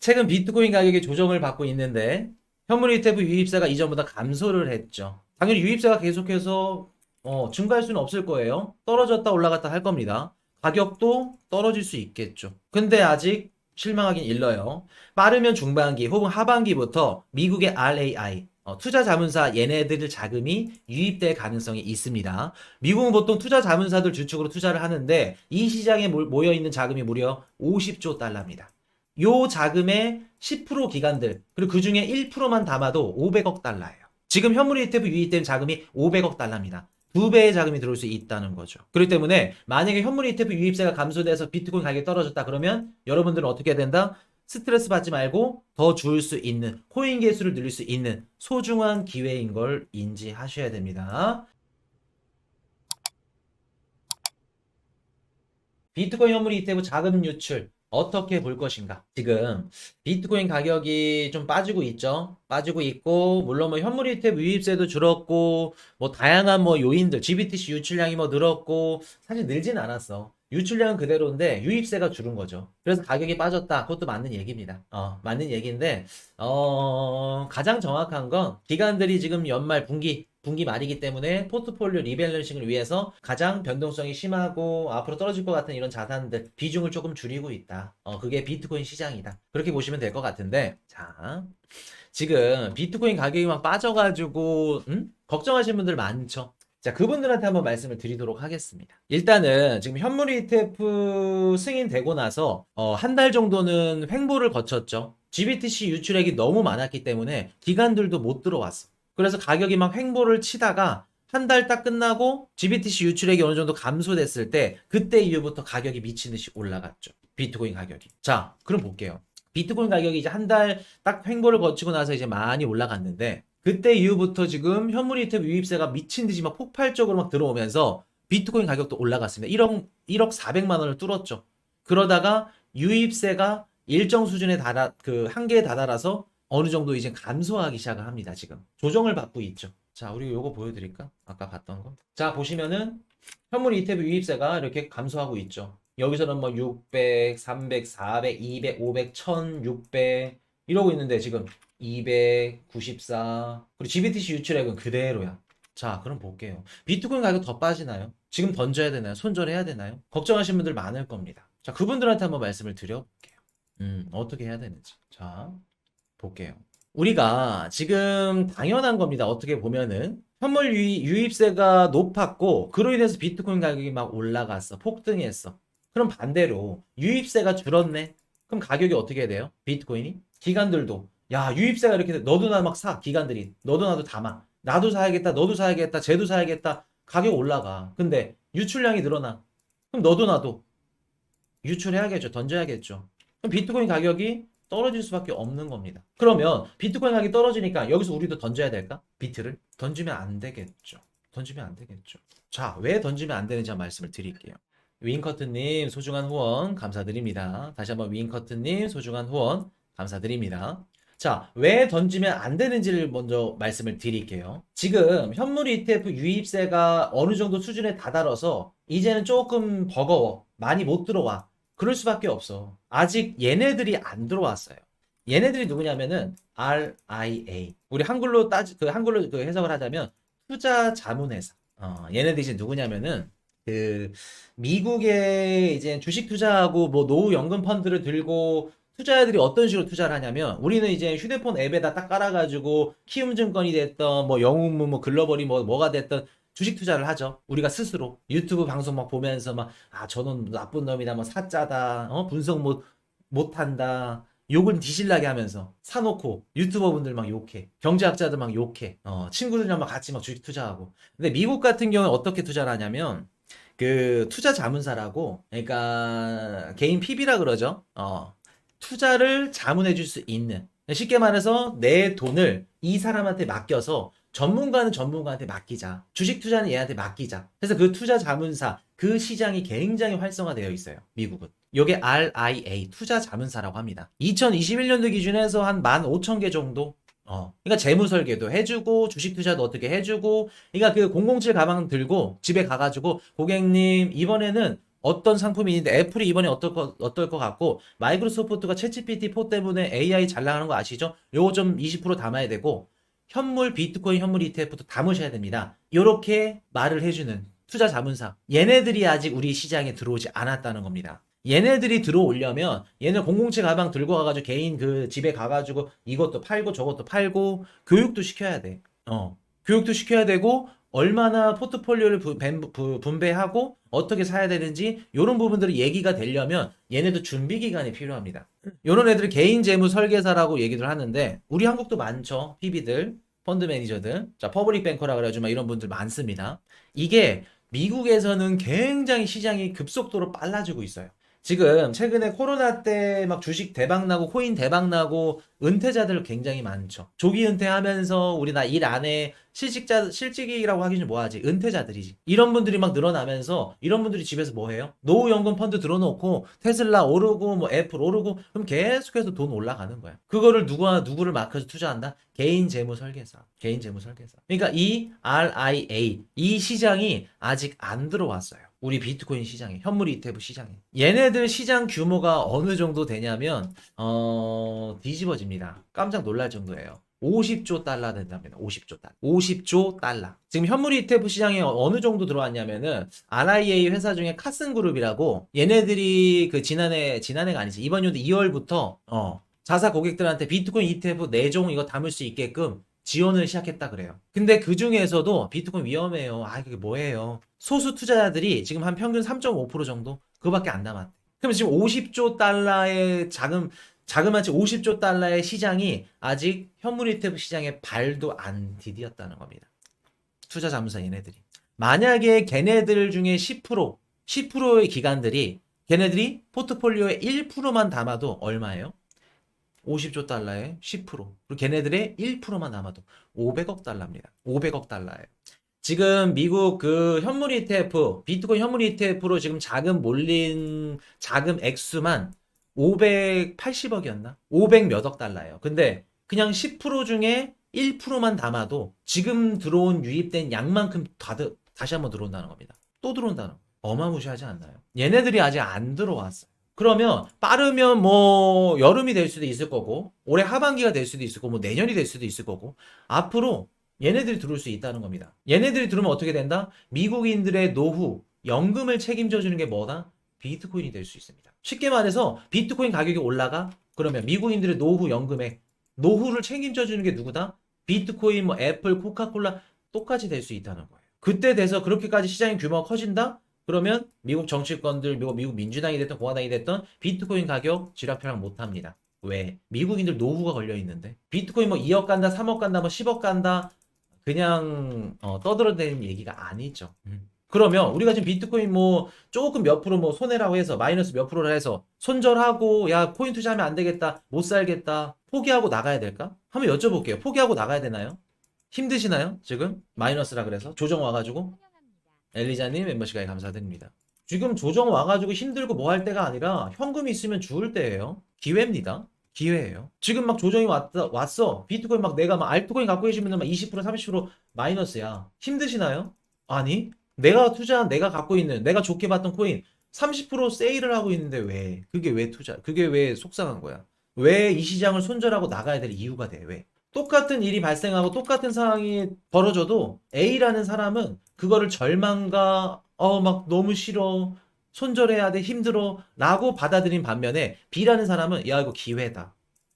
최근 비트코인 가격이 조정을 받고 있는데 현물 ETF 유입세가 이전보다 감소를 했죠. 당연히 유입세가 계속해서 증가할 수는 없을 거예요. 떨어졌다 올라갔다 할 겁니다. 가격도 떨어질 수 있겠죠. 근데 아직 실망하긴 일러요. 빠르면 중반기 혹은 하반기부터 미국의 RAI 투자 자문사 얘네들 자금이 유입될 가능성이 있습니다. 미국은 보통 투자 자문사들 주축으로 투자를 하는데 이 시장에 모여 있는 자금이 무려 50조 달러입니다. 요 자금의 10% 기관들 그리고 그 중에 1%만 담아도 500억 달러예요. 지금 현물 ETF 유입된 자금이 500억 달러입니다. 두 배의 자금이 들어올 수 있다는 거죠. 그렇기 때문에 만약에 현물 ETF 유입세가 감소돼서 비트코인 가격이 떨어졌다 그러면 여러분들은 어떻게 해야 된다? 스트레스 받지 말고 더 줄 수 있는 코인 개수를 늘릴 수 있는 소중한 기회인 걸 인지하셔야 됩니다. 비트코인 현물 ETF 자금 유출 어떻게 볼 것인가? 지금 비트코인 가격이 좀 빠지고 있죠. 빠지고 있고 물론 뭐 현물 ETF 유입세도 줄었고 뭐 다양한 뭐 요인들 GBTC 유출량이 뭐 늘었고 사실 늘진 않았어. 유출량은 그대로인데 유입세가 줄은 거죠. 그래서 가격이 빠졌다. 그것도 맞는 얘기입니다. 맞는 얘기인데 가장 정확한 건 기관들이 지금 연말 분기 말이기 때문에 포트폴리오 리밸런싱을 위해서 가장 변동성이 심하고 앞으로 떨어질 것 같은 이런 자산들 비중을 조금 줄이고 있다. 그게 비트코인 시장이다. 그렇게 보시면 될 것 같은데, 자, 지금 비트코인 가격이 막 빠져가지고, 걱정하시는 분들 많죠? 자, 그분들한테 한번 말씀을 드리도록 하겠습니다. 일단은 지금 현물 ETF 승인되고 나서 한 달 정도는 횡보를 거쳤죠. GBTC 유출액이 너무 많았기 때문에 기관들도 못 들어왔어. 그래서 가격이 막 횡보를 치다가 한 달 딱 끝나고 GBTC 유출액이 어느 정도 감소됐을 때 그때 이후부터 가격이 미친 듯이 올라갔죠. 비트코인 가격이. 자, 그럼 볼게요. 비트코인 가격이 이제 한 달 딱 횡보를 거치고 나서 이제 많이 올라갔는데 그때 이후부터 지금 현물 ETF 유입세가 미친 듯이 막 폭발적으로 막 들어오면서 비트코인 가격도 올라갔습니다. 1억 400만 원을 뚫었죠. 그러다가 유입세가 일정 수준에 그 한계에 다다라서 어느 정도 이제 감소하기 시작을 합니다. 지금 조정을 받고 있죠. 자, 우리 요거 보여드릴까? 아까 봤던 거. 자, 보시면은 현물 ETF 유입세가 이렇게 감소하고 있죠. 여기서는 뭐 600, 300, 400, 200, 500, 1000, 600 이러고 있는데 지금 294 그리고 GBTC 유출액은 그대로야. 자, 그럼 볼게요. 비트코인 가격 더 빠지나요? 지금 던져야 되나요? 손절해야 되나요? 걱정하시는 분들 많을 겁니다. 자, 그분들한테 한번 말씀을 드려볼게요. 어떻게 해야 되는지. 자, 볼게요. 우리가 지금 당연한 겁니다. 어떻게 보면은 현물 유입세가 높았고 그로 인해서 비트코인 가격이 막 올라갔어. 폭등했어. 그럼 반대로 유입세가 줄었네. 그럼 가격이 어떻게 돼요? 비트코인이? 기관들도 야 유입세가 이렇게 돼. 너도 나 막 사. 기관들이 너도 나도 담아. 나도 사야겠다. 너도 사야겠다. 쟤도 사야겠다. 가격 올라가. 근데 유출량이 늘어나. 그럼 너도 나도 유출해야겠죠. 던져야겠죠. 그럼 비트코인 가격이 떨어질 수밖에 없는 겁니다. 그러면 비트코인 가격이 떨어지니까 여기서 우리도 던져야 될까? 비트를? 던지면 안 되겠죠. 던지면 안 되겠죠. 자, 왜 던지면 안 되는지 말씀을 드릴게요. 윈커트님 소중한 후원 감사드립니다. 다시 한번 윈커트님 소중한 후원 감사드립니다. 자, 왜 던지면 안 되는지를 먼저 말씀을 드릴게요. 지금 현물 ETF 유입세가 어느 정도 수준에 다다라서 이제는 조금 버거워. 많이 못 들어와. 그럴 수밖에 없어. 아직 얘네들이 안 들어왔어요. 얘네들이 누구냐면은 RIA. 우리 한글로 그 해석을 하자면 투자 자문회사. 얘네들이 이제 누구냐면은 그 미국에 이제 주식 투자하고 뭐 노후 연금 펀드를 들고 투자자들이 어떤 식으로 투자를 하냐면 우리는 이제 휴대폰 앱에다 딱 깔아가지고 키움증권이 됐던 뭐 영웅무 뭐 글로벌이 뭐가 됐던 주식 투자를 하죠. 우리가 스스로 유튜브 방송 막 보면서 막 아 저는 나쁜 놈이다 뭐 사짜다 분석 못한다 욕은 뒤질나게 하면서 사놓고 유튜버 분들 막 욕해 경제학자들 막 욕해 친구들이랑 막 같이 막 주식 투자하고 근데 미국 같은 경우는 어떻게 투자를 하냐면 그 투자 자문사라고 그러니까 개인 PB라 그러죠. 투자를 자문해 줄 수 있는 쉽게 말해서 내 돈을 이 사람한테 맡겨서 전문가는 전문가한테 맡기자. 주식 투자는 얘한테 맡기자. 그래서 그 투자 자문사 그 시장이 굉장히 활성화되어 있어요. 미국은. 요게 RIA 투자 자문사라고 합니다. 2021년도 기준에서 한 15,000개 정도 그러니까 재무 설계도 해주고 주식 투자도 어떻게 해주고 그러니까 그 007 가방 들고 집에 가가지고 고객님 이번에는 어떤 상품이 있는데 애플이 이번에 어떨 것 같고 마이크로소프트가 챗GPT 4 때문에 AI 잘 나가는 거 아시죠? 요거 좀 20% 담아야 되고 현물 비트코인 현물 ETF도 담으셔야 됩니다. 요렇게 말을 해주는 투자 자문사 얘네들이 아직 우리 시장에 들어오지 않았다는 겁니다. 얘네들이 들어오려면 얘네 공공채 가방 들고 가가지고 개인 그 집에 가가지고 이것도 팔고 저것도 팔고 교육도 시켜야 돼. 교육도 시켜야 되고 얼마나 포트폴리오를 분배하고 어떻게 사야 되는지 이런 부분들이 얘기가 되려면 얘네도 준비 기간이 필요합니다. 이런 애들 개인 재무 설계사라고 얘기를 하는데 우리 한국도 많죠. PB들, 펀드 매니저들, 자 퍼블릭 뱅커라 그래가지고 막 이런 분들 많습니다. 이게 미국에서는 굉장히 시장이 급속도로 빨라지고 있어요. 지금 최근에 코로나 때 막 주식 대박 나고 코인 대박 나고 은퇴자들 굉장히 많죠. 조기 은퇴하면서 우리 나 일 안 해 실직이라고 하기 좀 뭐하지 은퇴자들이지. 이런 분들이 막 늘어나면서 이런 분들이 집에서 뭐 해요? 노후연금 펀드 들어놓고 테슬라 오르고 뭐 애플 오르고 그럼 계속해서 돈 올라가는 거야. 그거를 누구를 맡아서 투자한다? 개인 재무 설계사. 그러니까 이 RIA 이 시장이 아직 안 들어왔어요. 우리 비트코인 시장에, 현물 ETF 시장에. 얘네들 시장 규모가 어느 정도 되냐면, 뒤집어집니다. 깜짝 놀랄 정도예요. 50조 달러 된답니다. 50조 달러. 50조 달러. 지금 현물 ETF 시장에 어느 정도 들어왔냐면은, RIA 회사 중에 카슨 그룹이라고, 얘네들이 그 지난해가 아니지. 이번 연도 2월부터, 자사 고객들한테 비트코인 ETF 4종 이거 담을 수 있게끔 지원을 시작했다 그래요. 근데 그 중에서도 비트코인 위험해요. 그게 뭐예요? 소수 투자자들이 지금 한 평균 3.5% 정도? 그거밖에 안 남았대. 그럼 지금 50조 달러의 자그마치 50조 달러의 시장이 아직 현물 ETF 시장에 발도 안 디디었다는 겁니다. 투자 자문사 얘네들이. 만약에 걔네들 중에 10%의 기관들이 걔네들이 포트폴리오의 1%만 담아도 얼마예요? 50조 달러에 10%. 그리고 걔네들의 1%만 남아도 500억 달러입니다. 500억 달러예요. 지금 미국 그 현물 ETF, 비트코인 현물 ETF로 지금 자금 몰린 자금 액수만 580억이었나? 500 몇 억 달러예요. 근데 그냥 10% 중에 1%만 담아도 지금 들어온 유입된 양만큼 다시 한번 들어온다는 겁니다. 또 들어온다는 거. 어마무시하지 않나요? 얘네들이 아직 안 들어왔어요. 그러면 빠르면 뭐 여름이 될 수도 있을 거고 올해 하반기가 될 수도 있을 거고 뭐 내년이 될 수도 있을 거고 앞으로 얘네들이 들어올 수 있다는 겁니다. 얘네들이 들어오면 어떻게 된다? 미국인들의 노후 연금을 책임져 주는 게 뭐다? 비트코인이 될 수 있습니다. 쉽게 말해서 비트코인 가격이 올라가? 그러면 미국인들의 노후 연금에 노후를 책임져 주는 게 누구다? 비트코인 뭐 애플 코카콜라 똑같이 될 수 있다는 거예요. 그때 돼서 그렇게까지 시장의 규모가 커진다? 그러면 미국 정치권들, 미국 민주당이 됐든 공화당이 됐든 비트코인 가격 지락펴락 못합니다. 왜? 미국인들 노후가 걸려 있는데 비트코인 뭐 2억 간다, 3억 간다, 뭐 10억 간다 그냥 떠들어대는 얘기가 아니죠. 그러면 우리가 지금 비트코인 뭐 조금 몇 프로 뭐 손해라고 해서 마이너스 몇 프로라 해서 손절하고 야 코인 투자하면 안 되겠다, 못 살겠다, 포기하고 나가야 될까? 한번 여쭤볼게요. 포기하고 나가야 되나요? 힘드시나요? 지금 마이너스라 그래서 조정 와가지고 엘리자님 멤버십까지 감사드립니다. 지금 조정 와가지고 힘들고 뭐 할 때가 아니라 현금이 있으면 죽을 때예요. 기회입니다. 기회예요. 지금 막 조정이 왔어. 비트코인 막 내가 막 알트코인 갖고 계시면 막 20% 30% 마이너스야. 힘드시나요? 아니 내가 갖고 있는 내가 좋게 봤던 코인 30% 세일을 하고 있는데 왜? 그게 왜 속상한 거야? 왜 이 시장을 손절하고 나가야 될 이유가 돼? 왜? 똑같은 일이 발생하고 똑같은 상황이 벌어져도 A라는 사람은 그거를 절망과 막 너무 싫어 손절해야 돼 힘들어 라고 받아들인 반면에 B라는 사람은 야 이거 기회다.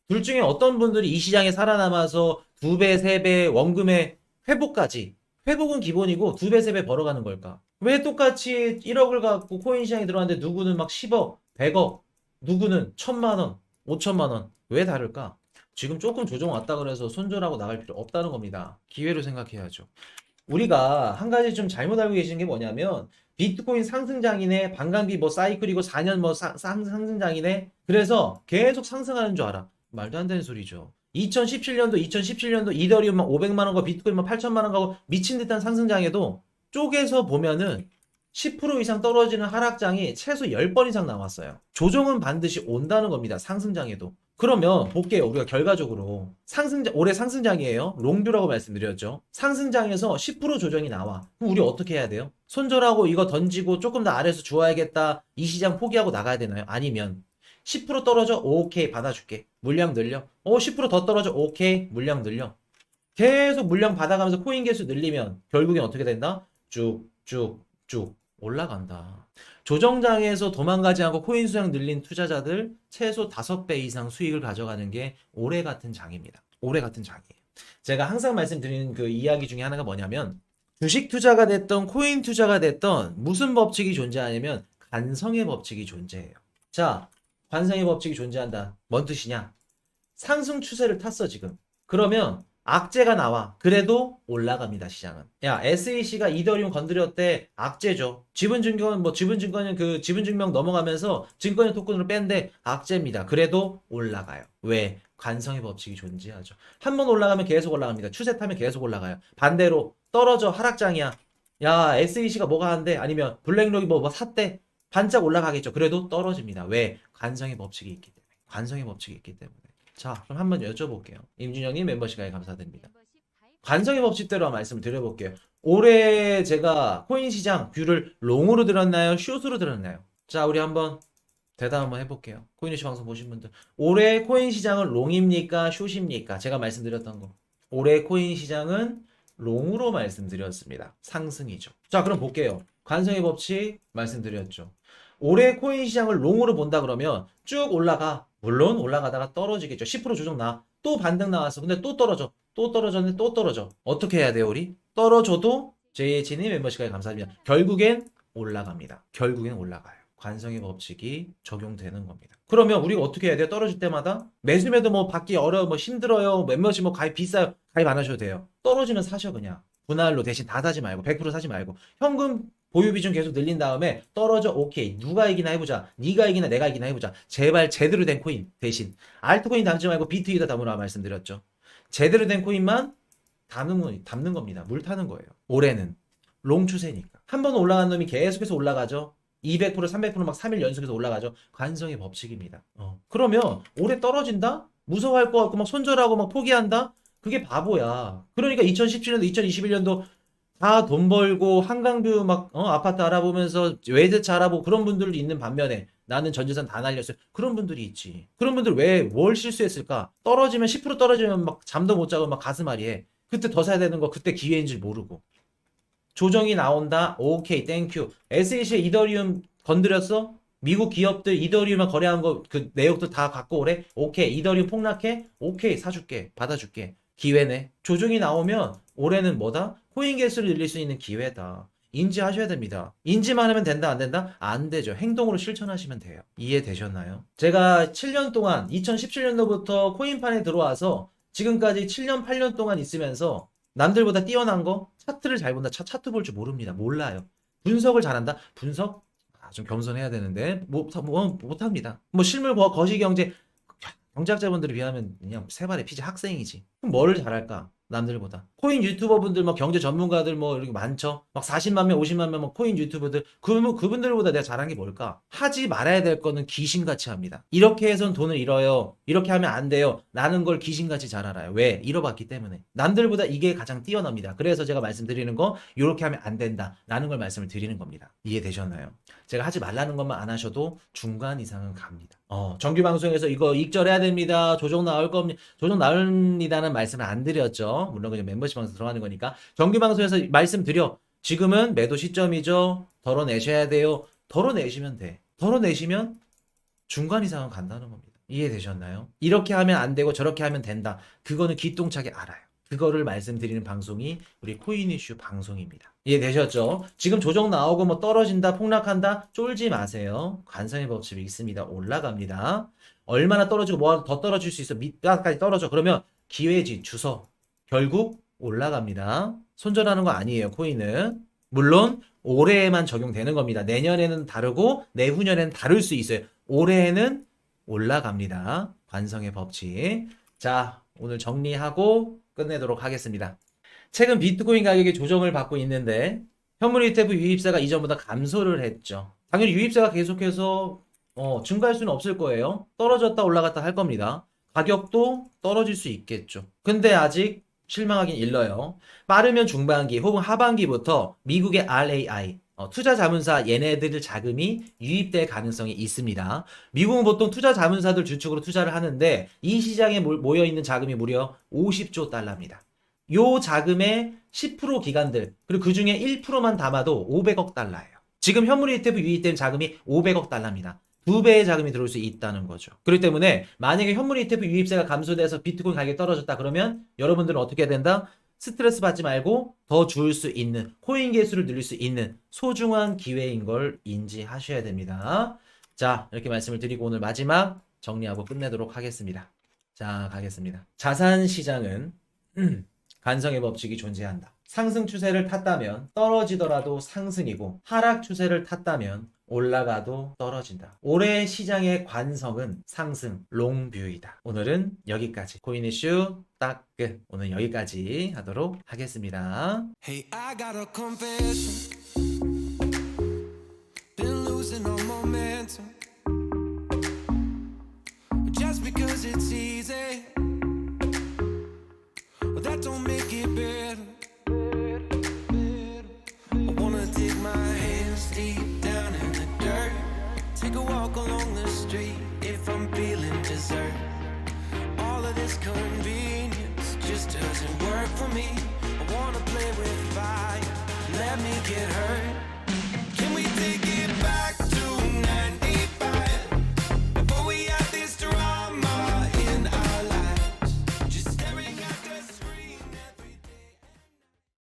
둘 중에 어떤 분들이 이 시장에 살아남아서 2배, 3배 원금의 회복은 기본이고 2배, 3배 벌어가는 걸까? 왜 똑같이 1억을 갖고 코인 시장에 들어왔는데 누구는 막 10억, 100억, 누구는 1000만 원, 5천만 원. 왜 다를까? 지금 조금 조정 왔다 그래서 손절하고 나갈 필요 없다는 겁니다. 기회로 생각해야죠. 우리가 한 가지 좀 잘못 알고 계시는 게 뭐냐면 비트코인 상승장이네 반감기 뭐 사이클이고 4년 뭐 상승장이네 그래서 계속 상승하는 줄 알아. 말도 안 되는 소리죠. 2017년도 이더리움 막 500만 원과 비트코인 막 8천만 원 가고 미친 듯한 상승장에도 쪼개서 보면은 10% 이상 떨어지는 하락장이 최소 10번 이상 나왔어요. 조정은 반드시 온다는 겁니다. 상승장에도. 그러면 볼게요. 우리가 결과적으로 올해 상승장이에요. 롱뷰라고 말씀드렸죠. 상승장에서 10% 조정이 나와. 그럼 우리 어떻게 해야 돼요? 손절하고 이거 던지고 조금 더 아래에서 주워야겠다. 이 시장 포기하고 나가야 되나요? 아니면 10% 떨어져? 오케이, 받아줄게. 물량 늘려. 10%더 떨어져? 오케이, 물량 늘려. 계속 물량 받아가면서 코인 개수 늘리면 결국엔 어떻게 된다? 쭉, 쭉, 쭉 올라간다. 조정장에서 도망가지 않고 코인 수량 늘린 투자자들 최소 5배 이상 수익을 가져가는 게 올해 같은 장입니다. 올해 같은 장이에요. 제가 항상 말씀드리는 그 이야기 중에 하나가 뭐냐면 주식 투자가 됐던 코인 투자가 됐던 무슨 법칙이 존재하냐면 관성의 법칙이 존재해요. 자, 관성의 법칙이 존재한다. 뭔 뜻이냐? 상승 추세를 탔어 지금. 그러면 악재가 나와. 그래도 올라갑니다, 시장은. 야, SEC가 이더리움 건드렸대. 악재죠. 지분증권은 그 지분증명 넘어가면서 증권의 토큰으로 뺀데 악재입니다. 그래도 올라가요. 왜? 관성의 법칙이 존재하죠. 한 번 올라가면 계속 올라갑니다. 추세 타면 계속 올라가요. 반대로 떨어져 하락장이야. 야, SEC가 뭐가 한대? 아니면 블랙록이 뭐 샀대? 반짝 올라가겠죠. 그래도 떨어집니다. 왜? 관성의 법칙이 있기 때문에. 관성의 법칙이 있기 때문에. 자, 그럼 한번 여쭤볼게요. 임준영님 멤버십에 감사드립니다. 관성의 법칙대로 말씀을 드려볼게요. 올해 제가 코인 시장 뷰를 롱으로 들었나요? 숏으로 들었나요? 자, 우리 한번 대답 한번 해볼게요. 코인뉴스 방송 보신 분들. 올해 코인 시장은 롱입니까? 숏입니까? 제가 말씀드렸던 거. 올해 코인 시장은 롱으로 말씀드렸습니다. 상승이죠. 자, 그럼 볼게요. 관성의 법칙 말씀드렸죠. 올해 코인 시장을 롱으로 본다 그러면 쭉 올라가. 물론 올라가다가 떨어지겠죠. 10% 조정 나. 또 반등 나왔어. 근데 또 떨어져. 또 떨어졌는데 또 떨어져. 어떻게 해야 돼요, 우리? 떨어져도 JH님 멤버십까지 감사합니다. 결국엔 올라갑니다. 결국엔 올라가요. 관성의 법칙이 적용되는 겁니다. 그러면 우리가 어떻게 해야 돼요? 떨어질 때마다 매수매도 뭐 받기 어려워, 뭐 힘들어요, 멤버십 뭐 가입 비싸요. 가입 안 하셔도 돼요. 떨어지면 사셔 그냥. 분할로 대신 다 사지 말고 100% 사지 말고 현금 보유 비중 계속 늘린 다음에 떨어져 오케이 누가 이기나 해보자. 네가 이기나 내가 이기나 해보자. 제발 제대로 된 코인 대신 알트코인 담지 말고 비트위더 담으라 말씀드렸죠. 제대로 된 코인만 담는 겁니다. 물 타는 거예요. 올해는 롱 추세니까 한 번 올라간 놈이 계속해서 올라가죠. 200% 300%막 3일 연속해서 올라가죠. 관성의 법칙입니다. 그러면 올해 떨어진다? 무서워할 것 같고 막 손절하고 막 포기한다? 그게 바보야. 그러니까 2017년도 2021년도 다 돈 벌고 한강뷰 막 아파트 알아보면서 외제차 알아보고 그런 분들도 있는 반면에 나는 전 재산 다 날렸어요. 그런 분들이 있지. 그런 분들 왜 뭘 실수했을까? 떨어지면 10% 떨어지면 막 잠도 못 자고 막 가슴 앓이해. 그때 더 사야 되는 거 그때 기회인 줄 모르고. 조정이 나온다. 오케이, 땡큐. SEC의 이더리움 건드렸어? 미국 기업들 이더리움만 거래한 거 그 내역도 다 갖고 오래? 오케이, 이더리움 폭락해? 오케이, 사줄게. 받아줄게. 기회네. 조정이 나오면 올해는 뭐다? 코인 개수를 늘릴 수 있는 기회다. 인지하셔야 됩니다. 인지만 하면 된다, 안 된다? 안 되죠. 행동으로 실천하시면 돼요. 이해되셨나요? 제가 7년 동안, 2017년도부터 코인판에 들어와서 지금까지 7년, 8년 동안 있으면서 남들보다 뛰어난 거? 차트를 잘 본다. 차트 볼 줄 모릅니다. 몰라요. 분석을 잘한다? 분석? 좀 겸손해야 되는데, 못합니다. 뭐 실물 거시경제, 경제학자분들에 비하면 그냥 세 발의 피지 학생이지. 그럼 뭐를 잘할까? 남들보다. 코인 유튜버분들, 뭐 경제 전문가들 뭐 이렇게 많죠. 막 40만 명, 50만 명, 뭐 코인 유튜버들. 그분들보다 내가 잘한 게 뭘까? 하지 말아야 될 거는 귀신같이 합니다. 이렇게 해선 돈을 잃어요. 이렇게 하면 안 돼요. 라는 걸 귀신같이 잘 알아요. 왜? 잃어봤기 때문에. 남들보다 이게 가장 뛰어납니다. 그래서 제가 말씀드리는 거, 이렇게 하면 안 된다. 라는 걸 말씀을 드리는 겁니다. 이해되셨나요? 제가 하지 말라는 것만 안 하셔도 중간 이상은 갑니다. 정규 방송에서 이거 익절해야 됩니다. 조정 나올 겁니다. 조정 나옵니다는 말씀을 안 드렸죠. 물론 그냥 멤버십 방송 들어가는 거니까. 정규 방송에서 말씀드려. 지금은 매도 시점이죠. 덜어내셔야 돼요. 덜어내시면 돼. 덜어내시면 중간 이상은 간다는 겁니다. 이해되셨나요? 이렇게 하면 안 되고 저렇게 하면 된다. 그거는 기똥차게 알아요. 그거를 말씀드리는 방송이 우리 코인 이슈 방송입니다. 이해되셨죠? 지금 조정 나오고 뭐 떨어진다, 폭락한다, 쫄지 마세요. 관성의 법칙이 있습니다. 올라갑니다. 얼마나 떨어지고 뭐 더 떨어질 수 있어. 밑바닥까지 떨어져. 그러면 기회지 주서. 결국 올라갑니다. 손절하는 거 아니에요, 코인은. 물론 올해에만 적용되는 겁니다. 내년에는 다르고 내후년에는 다를 수 있어요. 올해에는 올라갑니다. 관성의 법칙. 자, 오늘 정리하고 끝내도록 하겠습니다. 최근 비트코인 가격이 조정을 받고 있는데 현물 ETF 유입세가 이전보다 감소를 했죠. 당연히 유입세가 계속해서 증가할 수는 없을 거예요. 떨어졌다 올라갔다 할 겁니다. 가격도 떨어질 수 있겠죠. 근데 아직 실망하긴 일러요. 빠르면 중반기 혹은 하반기부터 미국의 RAI 투자 자문사 얘네들 자금이 유입될 가능성이 있습니다. 미국은 보통 투자 자문사들 주축으로 투자를 하는데 이 시장에 모여 있는 자금이 무려 50조 달러입니다. 요 자금의 10% 기관들 그리고 그 중에 1%만 담아도 500억 달러예요. 지금 현물 ETF 유입된 자금이 500억 달러입니다. 2배의 자금이 들어올 수 있다는 거죠. 그렇기 때문에 만약에 현물 ETF 유입세가 감소돼서 비트코인 가격이 떨어졌다 그러면 여러분들은 어떻게 해야 된다? 스트레스 받지 말고 더 줄 수 있는 코인 개수를 늘릴 수 있는 소중한 기회인 걸 인지하셔야 됩니다. 자, 이렇게 말씀을 드리고 오늘 마지막 정리하고 끝내도록 하겠습니다. 자, 가겠습니다. 자산 시장은 관성의 법칙이 존재한다. 상승 추세를 탔다면 떨어지더라도 상승이고 하락 추세를 탔다면 올라가도 떨어진다. 올해 시장의 관성은 상승, 롱뷰이다. 오늘은 여기까지. 코인 이슈 딱 끝. 오늘 여기까지 하도록 하겠습니다. Hey, I got a confession. Been losing all momentum. Just because it's easy, well, that don't make it better. I wanna dig my hands deep down in the dirt. Take a walk along the street if I'm feeling dessert. All of this convenience just doesn't work for me. I wanna play with fire, let me get hurt. Can we take it?